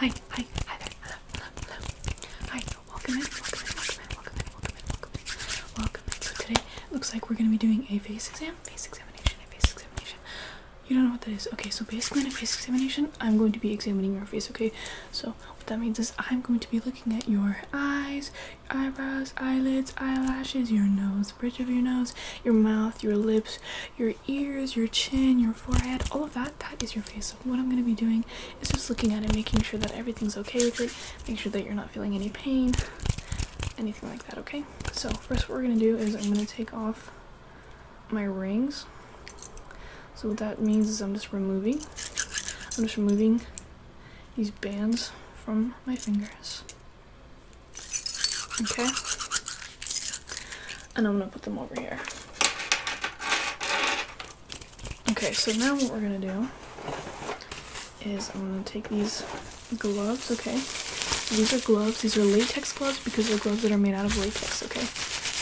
Hi there. Hello. Hi, welcome in. So today, it looks like we're going to be doing a face examination. You don't know what that is? Okay, so basically in a face examination, I'm going to be examining your face, okay? So what that means is I'm going to be looking at your eyes, eyebrows, eyelids, eyelashes, your nose, bridge of your nose, your mouth, your lips, your ears, your chin, your forehead, all of that, that is your face. So what I'm going to be doing is just looking at it, making sure that everything's okay with it, making sure that you're not feeling any pain, anything like that, okay? So first what we're going to do is I'm going to take off my rings. So what that means is I'm just removing these bands from my fingers. Okay? And I'm gonna put them over here. Okay, so now what we're gonna do is I'm gonna take these gloves, okay? These are gloves, these are latex gloves because they're gloves that are made out of latex, okay?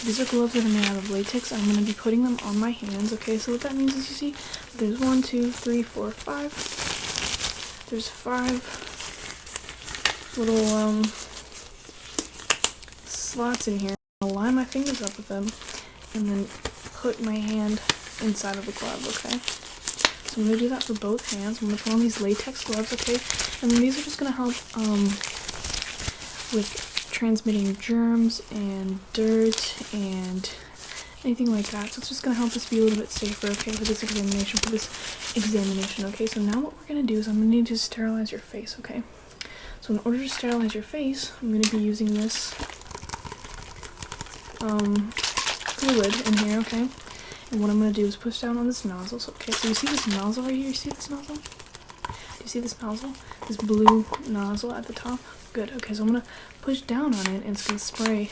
These are gloves that are made out of latex. I'm going to be putting them on my hands, okay? So what that means is, you see, there's 1, 2, 3, 4, 5. There's 5 little slots in here. I'll line my fingers up with them and then put my hand inside of the glove, okay? So I'm going to do that for both hands. I'm going to put on these latex gloves, okay? And then these are just going to help with transmitting germs and dirt and anything like that. So it's just going to help us be a little bit safer, okay, for this examination, okay? So now what we're going to do is I'm going to need to sterilize your face, okay? So in order to sterilize your face, I'm going to be using this fluid in here, okay? And what I'm going to do is push down on this nozzle. So, okay, so you see this nozzle right here? You see this nozzle? Do you see this nozzle? This blue nozzle at the top? Good. Okay, so I'm gonna push down on it and it's gonna spray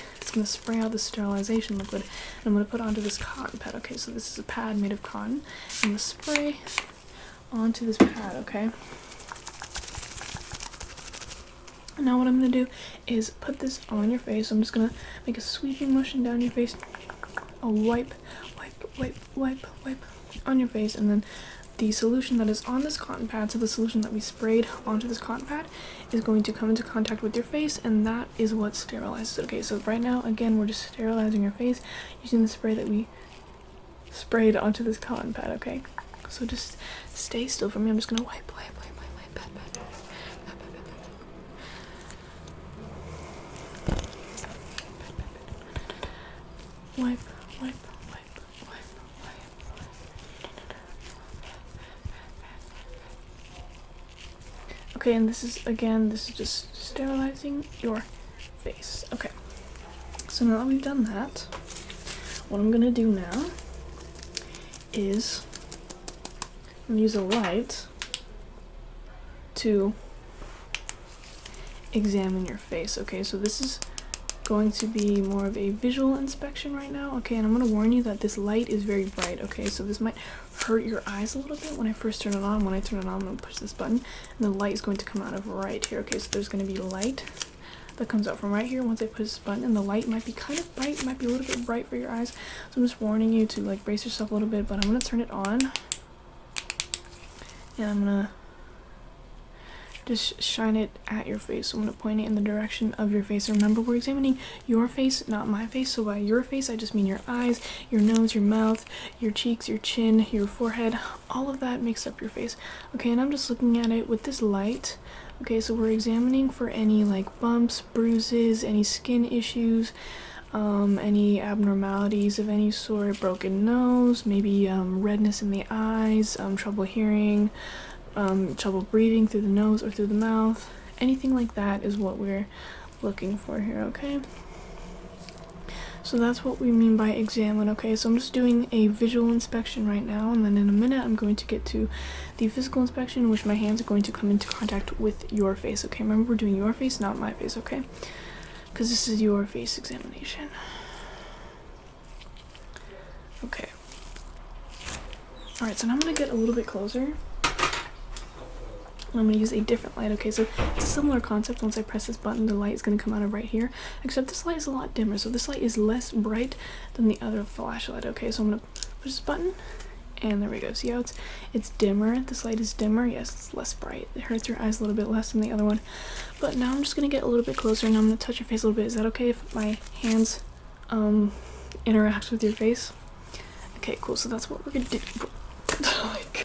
out the sterilization liquid, and I'm gonna put it onto this cotton pad. Okay, so this is a pad made of cotton. I'm gonna spray onto this pad, okay? And now what I'm gonna do is put this on your face. I'm just gonna make a sweeping motion down your face. I'll wipe on your face, and then the solution that is on this cotton pad, so the solution that we sprayed onto this cotton pad, is going to come into contact with your face, and that is what sterilizes it. Okay, so right now, again, we're just sterilizing your face using the spray that we sprayed onto this cotton pad, okay? So just stay still for me. I'm just gonna wipe. Okay, and this is just sterilizing your face. Okay, so now that we've done that, what I'm gonna do now is I'm gonna use a light to examine your face. Okay, so this is going to be more of a visual inspection right now, okay? And I'm going to warn you that this light is very bright, okay? So this might hurt your eyes a little bit when I first turn it on. When I turn it on, I'm going to push this button, and the light is going to come out of right here, okay? So there's going to be light that comes out from right here once I push this button, and the light might be kind of bright, might be a little bit bright for your eyes. So I'm just warning you to, like, brace yourself a little bit, but I'm going to turn it on, and I'm going to just shine it at your face. So I'm going to point it in the direction of your face. Remember, we're examining your face, not my face. So by your face, I just mean your eyes, your nose, your mouth, your cheeks, your chin, your forehead. All of that makes up your face. Okay, and I'm just looking at it with this light. Okay, so we're examining for any like bumps, bruises, any skin issues, any abnormalities of any sort, broken nose, maybe redness in the eyes, trouble hearing, trouble breathing through the nose or through the mouth. Anything like that is what we're looking for here, okay? So that's what we mean by examine, okay? So I'm just doing a visual inspection right now, and then in a minute I'm going to get to the physical inspection, in which my hands are going to come into contact with your face, okay? Remember, we're doing your face, not my face, okay? Because this is your face examination. Okay. Alright, so now I'm going to get a little bit closer. I'm going to use a different light, okay? So it's a similar concept. Once I press this button, the light is going to come out of right here, except this light is a lot dimmer, so this light is less bright than the other flashlight, okay? So I'm going to push this button, And there we go. See how it's dimmer? This light is dimmer. Yes, it's less bright. It hurts your eyes a little bit less than the other one. But now I'm just gonna get a little bit closer and I'm gonna touch your face a little bit. Is that okay if my hands interact with your face? Okay, cool. So that's what we're gonna do.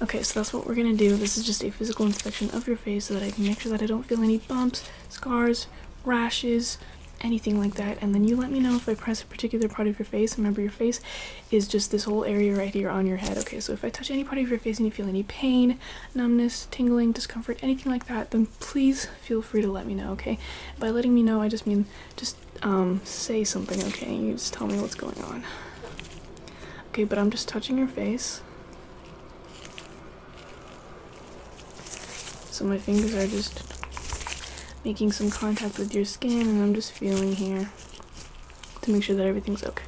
Okay, so that's what we're gonna do. This is just a physical inspection of your face so that I can make sure that I don't feel any bumps, scars, rashes, anything like that. And then you let me know if I press a particular part of your face. Remember, your face is just this whole area right here on your head. Okay, so if I touch any part of your face and you feel any pain, numbness, tingling, discomfort, anything like that, then please feel free to let me know. Okay, by letting me know, I just mean just say something. Okay, you just tell me what's going on. Okay, but I'm just touching your face. So my fingers are just making some contact with your skin, and I'm just feeling here to make sure that everything's okay.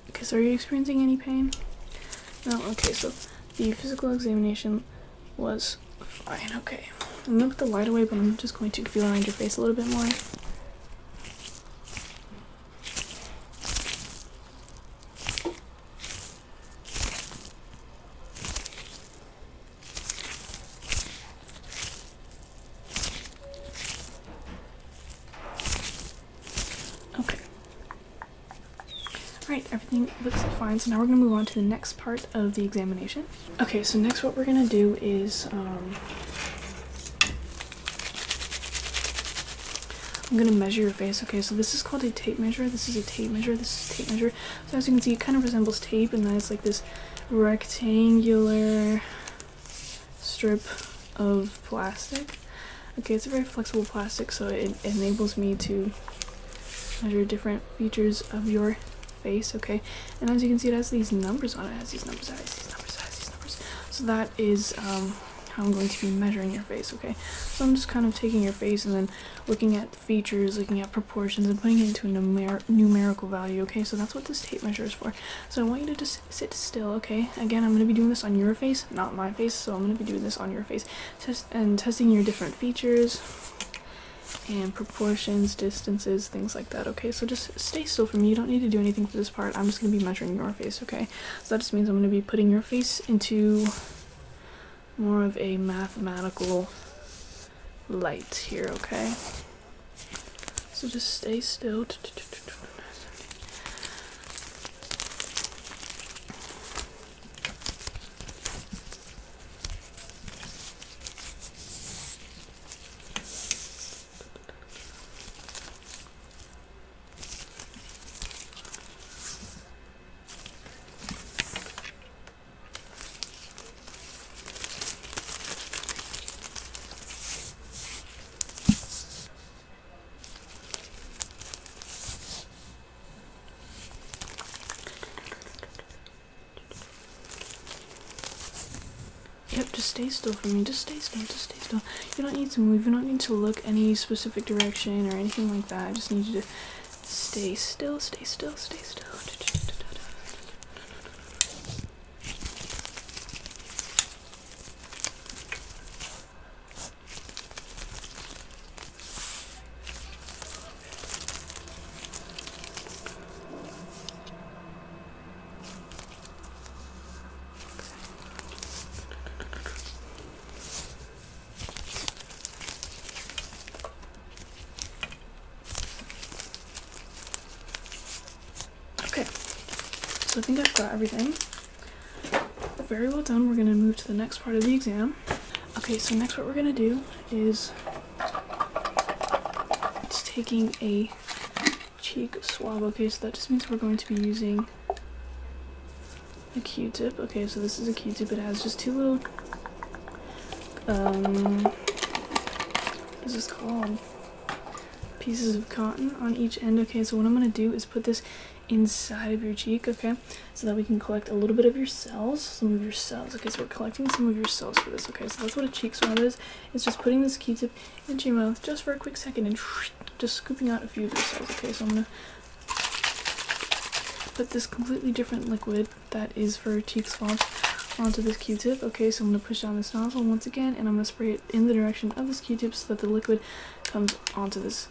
Okay, so are you experiencing any pain? No? Okay, so the physical examination was fine. Okay. I'm gonna put the light away, but I'm just going to feel around your face a little bit more. Okay. Alright, everything looks fine. So now we're gonna move on to the next part of the examination. Okay, so next what we're gonna do is I'm gonna measure your face. Okay, so this is called a tape measure. This is a tape measure. This is a tape measure. So as you can see, it kind of resembles tape, and then it's like this rectangular strip of plastic. Okay, it's a very flexible plastic, so it enables me to measure different features of your face. Okay, and as you can see, it has these numbers on it. It has these numbers. It has these numbers. It has these numbers. So that is how I'm going to be measuring your face. Okay, so I'm just kind of taking your face and then looking at features, looking at proportions, and putting it into a numerical value. Okay, so that's what this tape measure is for. So I want you to just sit still. Okay, again, I'm going to be doing this on your face, not my face, so I'm going to be doing this on your face, testing your different features and proportions, distances, things like that. Okay, so just stay still for me. You don't need to do anything for this part. I'm just going to be measuring your face. Okay, so that just means I'm going to be putting your face into more of a mathematical light here. Okay, so just stay still. Yep, just stay still for me. Just stay still. Just stay still. You don't need to move. You don't need to look any specific direction or anything like that. I just need you to stay still. Stay still. Stay still. So I think I've got everything. Very well done. We're going to move to the next part of the exam. Okay, so next what we're going to do is it's taking a cheek swab. Okay, so that just means we're going to be using a Q-tip. Okay, so this is a Q-tip. It has just two little, what is this called? Pieces of cotton on each end. Okay, so what I'm going to do is put this inside of your cheek, okay, so that we can collect a little bit of your cells, some of your cells. Okay, so we're collecting some of your cells for this. Okay, so that's what a cheek swab is. It's just putting this Q-tip into your mouth just for a quick second and just scooping out a few of your cells. Okay, so I'm gonna put this completely different liquid that is for cheek swabs onto this Q-tip. Okay, so I'm going to push down this nozzle once again, and I'm going to spray it in the direction of this Q-tip so that the liquid comes onto this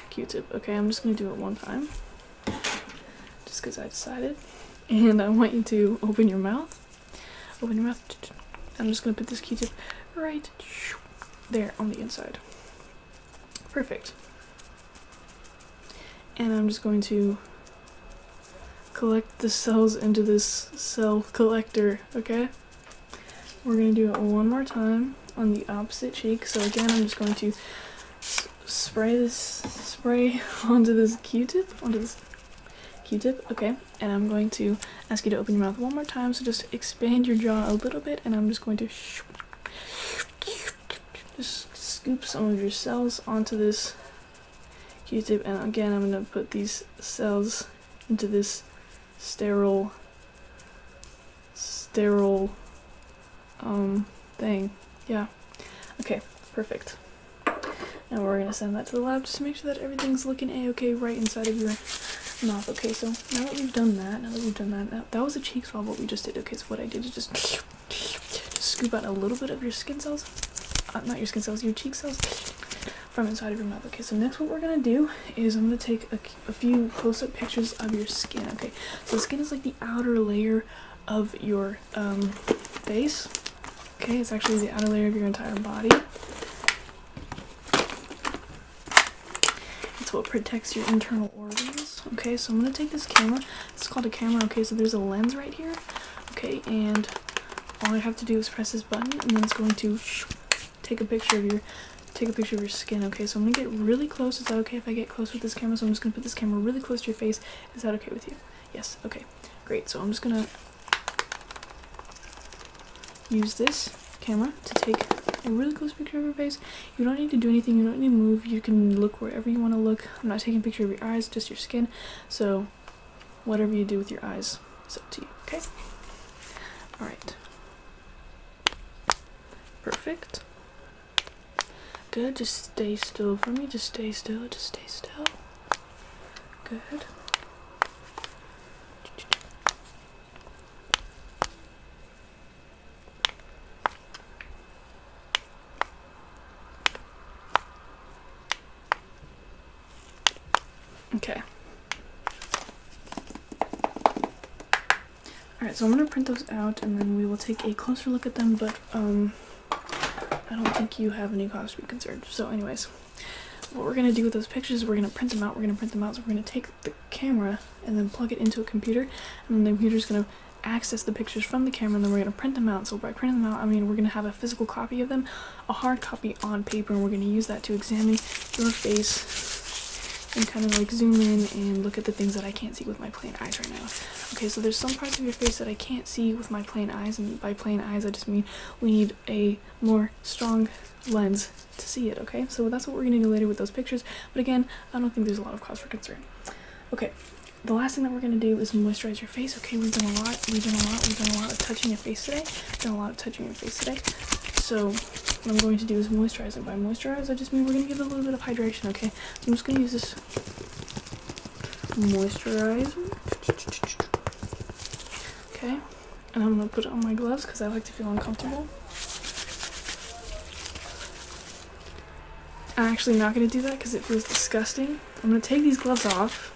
Q-tip. Okay, I'm just going to do it one time, just because I decided. And I want you to open your mouth. Open your mouth. I'm just going to put this Q-tip right there on the inside. Perfect. And I'm just going to collect the cells into this cell collector, okay? We're going to do it one more time on the opposite cheek. So again, I'm just going to spray onto this Q-tip, okay? And I'm going to ask you to open your mouth one more time, so just expand your jaw a little bit, and I'm just going to just scoop some of your cells onto this Q-tip, and again, I'm going to put these cells into this sterile thing. Yeah. Okay, perfect. Now we're going to send that to the lab just to make sure that everything's looking a-okay right inside of your mouth. Okay, so now that we've done that, that was a cheek swab what we just did. Okay, so what I did is just scoop out a little bit of your skin cells, not your skin cells, your cheek cells from inside of your mouth. Okay, so next what we're gonna do is I'm gonna take a few close-up pictures of your skin. Okay, so the skin is like the outer layer of your face. Okay, it's actually the outer layer of your entire body. It's what protects your internal organs. Okay, so I'm gonna take this camera. It's called a camera. Okay, so there's a lens right here. Okay, and all I have to do is press this button, and then it's going to take a picture of your skin. Okay, so I'm gonna get really close. Is that okay if I get close with this camera? So I'm just gonna put this camera really close to your face. Is that okay with you? Yes. Okay, great. So I'm just gonna use this camera to take a really close picture of your face. You don't need to do anything. You don't need to move. You can look wherever you want to look. I'm not taking a picture of your eyes, just your skin. So whatever you do with your eyes is up to you. Okay. All right. Perfect. Good. Just stay still for me. Just stay still. Just stay still. Good. Okay. Alright, so I'm going to print those out and then we will take a closer look at them, but I don't think you have any cause to be concerned. So anyways, what we're going to do with those pictures is we're going to print them out. So we're going to take the camera and then plug it into a computer, and then the computer's going to access the pictures from the camera, and then we're going to print them out. So by printing them out, I mean we're going to have a physical copy of them, a hard copy on paper, and we're going to use that to examine your face and kind of like zoom in and look at the things that I can't see with my plain eyes right now. Okay, so there's some parts of your face that I can't see with my plain eyes, and by plain eyes I just mean we need a more strong lens to see it, okay? So that's what we're going to do later with those pictures, but again, I don't think there's a lot of cause for concern. Okay, the last thing that we're going to do is moisturize your face. Okay, we've done a lot of touching your face today. So what I'm going to do is moisturize, and by moisturize I just mean we're going to give it a little bit of hydration, okay? So I'm just going to use this moisturizer, okay? And I'm going to put it on my gloves because I like to feel uncomfortable. I'm actually not going to do that because it feels disgusting. I'm going to take these gloves off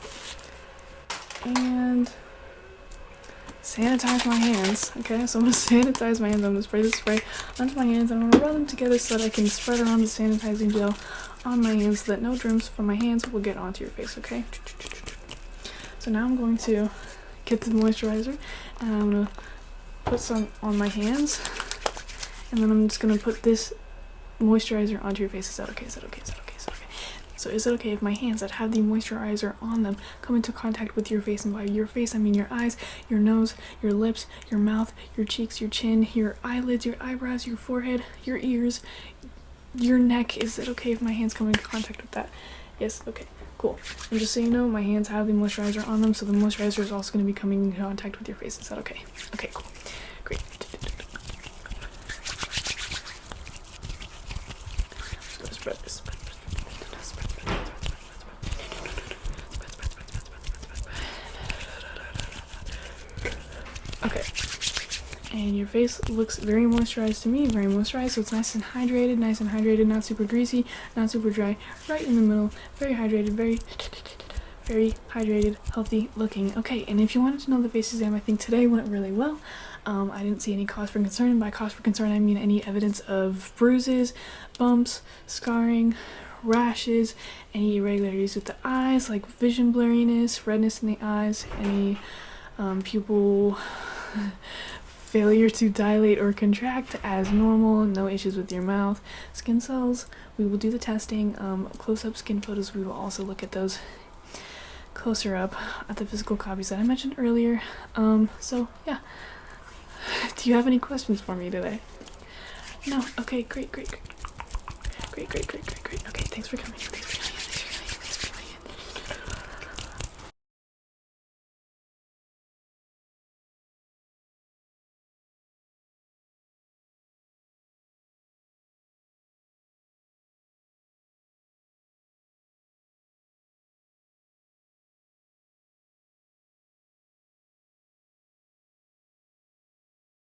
and sanitize my hands. Okay, so I'm going to sanitize my hands. I'm going to spray this spray onto my hands, and I'm going to rub them together so that I can spread around the sanitizing gel on my hands so that no germs from my hands will get onto your face, okay? So now I'm going to get the moisturizer, and I'm going to put some on my hands, and then I'm just going to put this moisturizer onto your face. Is that okay? Is that okay? Is that okay? Is that okay? So is it okay if my hands that have the moisturizer on them come into contact with your face? And by your face, I mean your eyes, your nose, your lips, your mouth, your cheeks, your chin, your eyelids, your eyebrows, your forehead, your ears, your neck. Is it okay if my hands come into contact with that? Yes? Okay, cool. And just so you know, my hands have the moisturizer on them, so the moisturizer is also going to be coming in contact with your face. Is that okay? Okay, cool. Great. Spread this. And your face looks very moisturized to me, very moisturized, so it's nice and hydrated, not super greasy, not super dry, right in the middle, very hydrated, very hydrated, healthy looking. Okay, and if you wanted to know the face exam, I think today went really well. I didn't see any cause for concern, and by cause for concern I mean any evidence of bruises, bumps, scarring, rashes, any irregularities with the eyes, like vision blurriness, redness in the eyes, any pupil failure to dilate or contract as normal, no issues with your mouth. Skin cells, we will do the testing. Close-up skin photos, we will also look at those closer up at the physical copies that I mentioned earlier. So yeah. Do you have any questions for me today? No? Okay, great. Okay, thanks for coming.